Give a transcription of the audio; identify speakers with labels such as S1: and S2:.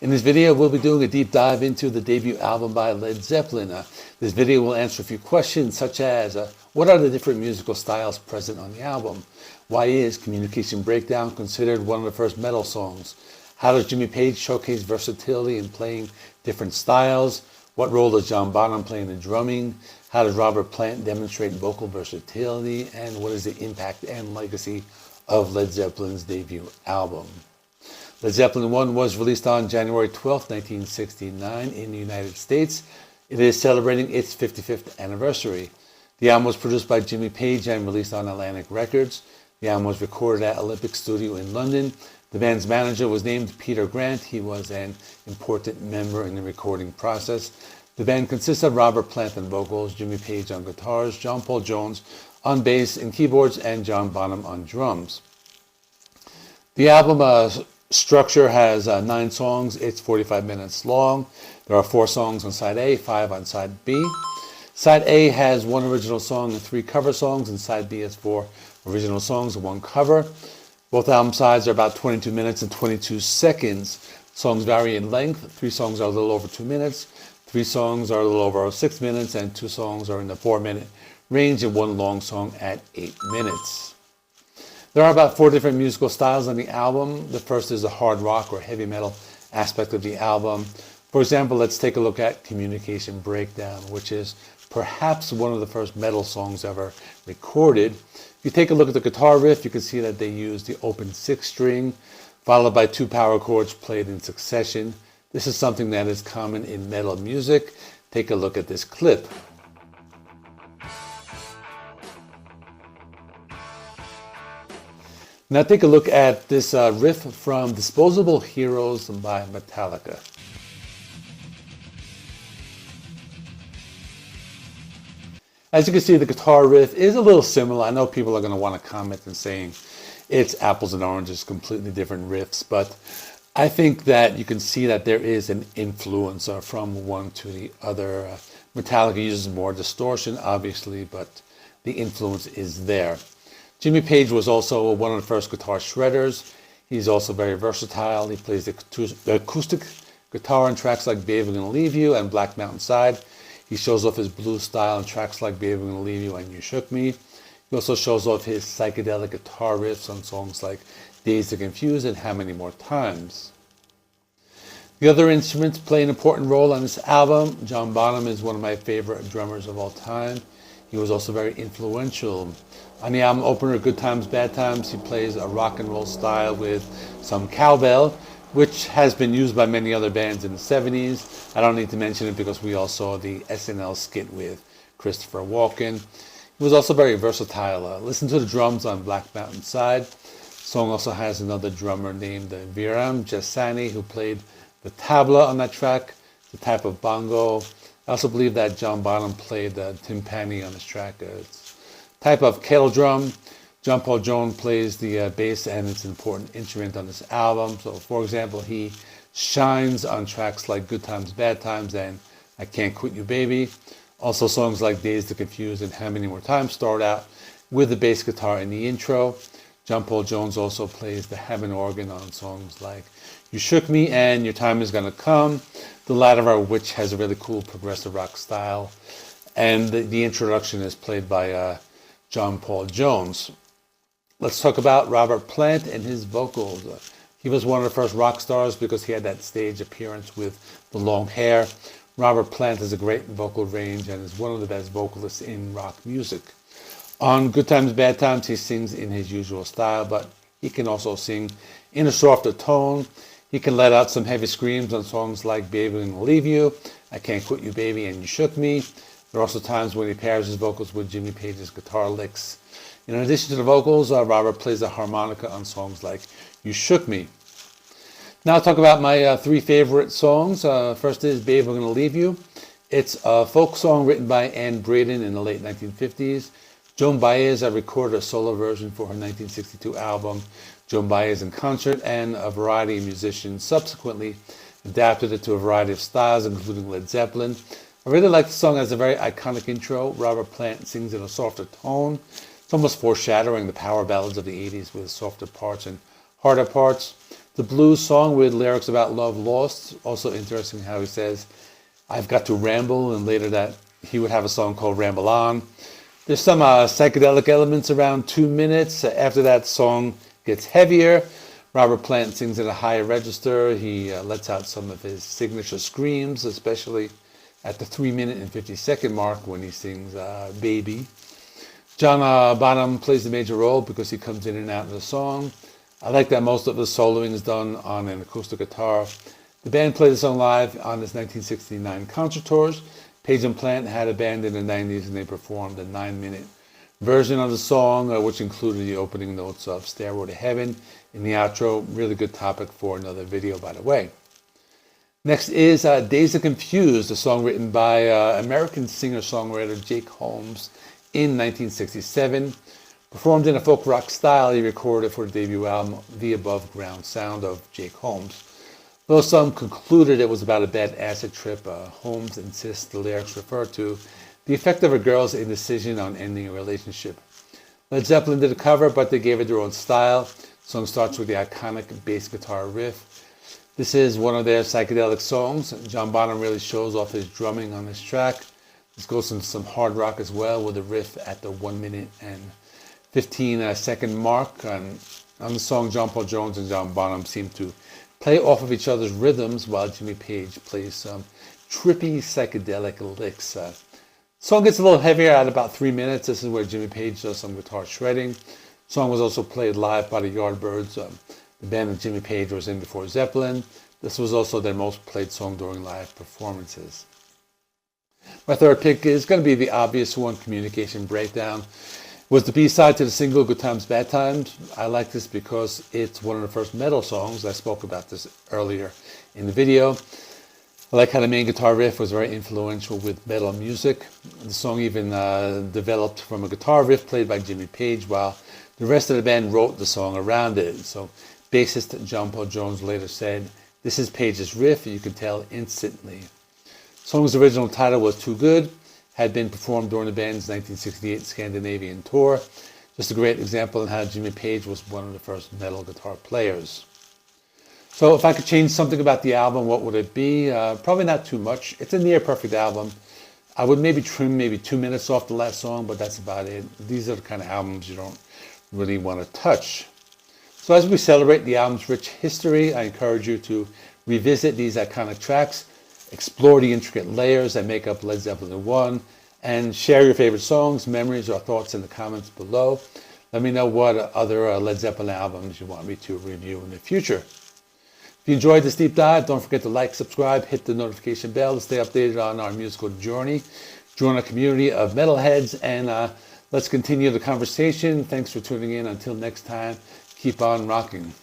S1: In this video, we'll be doing a deep dive into the debut album by Led Zeppelin. This video will answer a few questions such as, what are the different musical styles present on the album? Why is Communication Breakdown considered one of the first metal songs? How does Jimmy Page showcase versatility in playing different styles? What role does John Bonham play in the drumming? How does Robert Plant demonstrate vocal versatility? And what is the impact and legacy of Led Zeppelin's debut album? Led Zeppelin 1 was released on January 12, 1969 in the United States. It is celebrating its 55th anniversary. The album was produced by Jimmy Page and released on Atlantic Records. The album was recorded at Olympic Studio in London. The band's manager was named Peter Grant. He was an important member in the recording process. The band consists of Robert Plant on vocals, Jimmy Page on guitars, John Paul Jones on bass and keyboards, and John Bonham on drums. The album structure has 9 songs. It's 45 minutes long. There are 4 songs on side A, 5 on side B. Side A has 1 original song and 3 cover songs, and side B has 4 original songs and 1 cover. Both album sides are about 22 minutes and 22 seconds. Songs vary in length. 3 songs are a little over 2 minutes, 3 songs are a little over 6 minutes, and 2 songs are in the 4-minute range, and 1 long song at 8 minutes. There are about 4 different musical styles on the album. The first is the hard rock or heavy metal aspect of the album. For example, let's take a look at Communication Breakdown, which is perhaps one of the first metal songs ever recorded. If you take a look at the guitar riff, you can see that they use the open 6-string, followed by 2 power chords played in succession. This is something that is common in metal music. Take a look at this clip. Now take a look at this riff from Disposable Heroes by Metallica. As you can see, the guitar riff is a little similar. I know people are going to want to comment and saying it's apples and oranges, completely different riffs, but I think that you can see that there is an influence from one to the other. Metallica uses more distortion, obviously, but the influence is there. Jimmy Page was also one of the first guitar shredders. He's also very versatile. He plays the acoustic guitar on tracks like Babe, I'm Gonna Leave You and Black Mountain Side. He shows off his blues style on tracks like Babe, I'm Gonna Leave You and You Shook Me. He also shows off his psychedelic guitar riffs on songs like Dazed and Confused and How Many More Times. The other instruments play an important role on this album. John Bonham is one of my favorite drummers of all time. He was also very influential. On the album opener, Good Times, Bad Times, he plays a rock and roll style with some cowbell, which has been used by many other bands in the 70s. I don't need to mention it because we all saw the SNL skit with Christopher Walken. He was also very versatile. Listen to the drums on Black Mountain Side. The song also has another drummer named Viram Jassani who played the tabla on that track, the type of bongo. I also believe that John Bonham played the timpani on this track. It's a type of kettle drum. John Paul Jones plays the bass, and it's an important instrument on this album. So, for example, he shines on tracks like Good Times, Bad Times, and I Can't Quit You, Baby. Also, songs like Dazed and Confused and How Many More Times start out with the bass guitar in the intro. John Paul Jones also plays the Hammond organ on songs like You Shook Me and Your Time Is Gonna Come, the latter of which has a really cool progressive rock style. And the introduction is played by John Paul Jones. Let's talk about Robert Plant and his vocals. He was one of the first rock stars because he had that stage appearance with the long hair. Robert Plant has a great vocal range and is one of the best vocalists in rock music. On Good Times, Bad Times, he sings in his usual style, but he can also sing in a softer tone. He can let out some heavy screams on songs like Baby, I'm Gonna Leave You, I Can't Quit You, Baby, and You Shook Me. There are also times when he pairs his vocals with Jimmy Page's guitar licks. In addition to the vocals, Robert plays the harmonica on songs like You Shook Me. Now I'll talk about my 3 favorite songs. First is Babe, I'm Gonna Leave You. It's a folk song written by Ann Braden in the late 1950s. Joan Baez recorded a solo version for her 1962 album, Joan Baez in Concert, and a variety of musicians subsequently adapted it to a variety of styles, including Led Zeppelin. I really like the song. It has a very iconic intro. Robert Plant sings in a softer tone. It's almost foreshadowing the power ballads of the 80s with softer parts and harder parts. The the blues song with lyrics about love lost. Also interesting how he says, I've got to ramble, and later that he would have a song called Ramble On. There's some psychedelic elements around 2 minutes. After that song gets heavier, Robert Plant sings at a higher register. He lets out some of his signature screams, especially at the 3-minute and 50-second mark when he sings Baby. John Bonham plays the major role because he comes in and out of the song. I like that most of the soloing is done on an acoustic guitar. The band played the song live on its 1969 concert tours. Page and Plant had a band in the 90s, and they performed a 9-minute version of the song, which included the opening notes of Stairway to Heaven in the outro. Really good topic for another video, by the way. Next is Dazed and Confused, a song written by American singer-songwriter Jake Holmes in 1967. Performed in a folk rock style, he recorded for the debut album The Above Ground Sound of Jake Holmes. Though some concluded it was about a bad acid trip, Holmes insists the lyrics refer to the effect of a girl's indecision on ending a relationship. Led Zeppelin did a cover, but they gave it their own style. The song starts with the iconic bass guitar riff. This is one of their psychedelic songs. John Bonham really shows off his drumming on this track. This goes into some hard rock as well, with a riff at the 1-minute and 15-second mark. On the song, John Paul Jones and John Bonham seem to play off of each other's rhythms while Jimmy Page plays some trippy psychedelic licks. The song gets a little heavier at about 3 minutes. This is where Jimmy Page does some guitar shredding. The song was also played live by the Yardbirds, the band that Jimmy Page was in before Zeppelin. This was also their most played song during live performances. My third pick is going to be the obvious one, Communication Breakdown. It was the B-side to the single Good Times, Bad Times. I like this because it's one of the first metal songs. I spoke about this earlier in the video. I like how the main guitar riff was very influential with metal music. The song even developed from a guitar riff played by Jimmy Page, while the rest of the band wrote the song around it. So bassist John Paul Jones later said, "This is Page's riff, you can tell instantly." The song's original title was Too Good, had been performed during the band's 1968 Scandinavian tour. Just a great example of how Jimmy Page was one of the first metal guitar players. So if I could change something about the album, what would it be? Probably not too much. It's a near perfect album. I would maybe trim 2 minutes off the last song, but that's about it. These are the kind of albums you don't really want to touch. So as we celebrate the album's rich history, I encourage you to revisit these iconic tracks, explore the intricate layers that make up Led Zeppelin 1, and share your favorite songs, memories, or thoughts in the comments below. Let me know what other Led Zeppelin albums you want me to review in the future. If you enjoyed this deep dive, don't forget to like, subscribe, hit the notification bell to stay updated on our musical journey. Join a community of metalheads, and let's continue the conversation. Thanks for tuning in. Until next time, keep on rocking.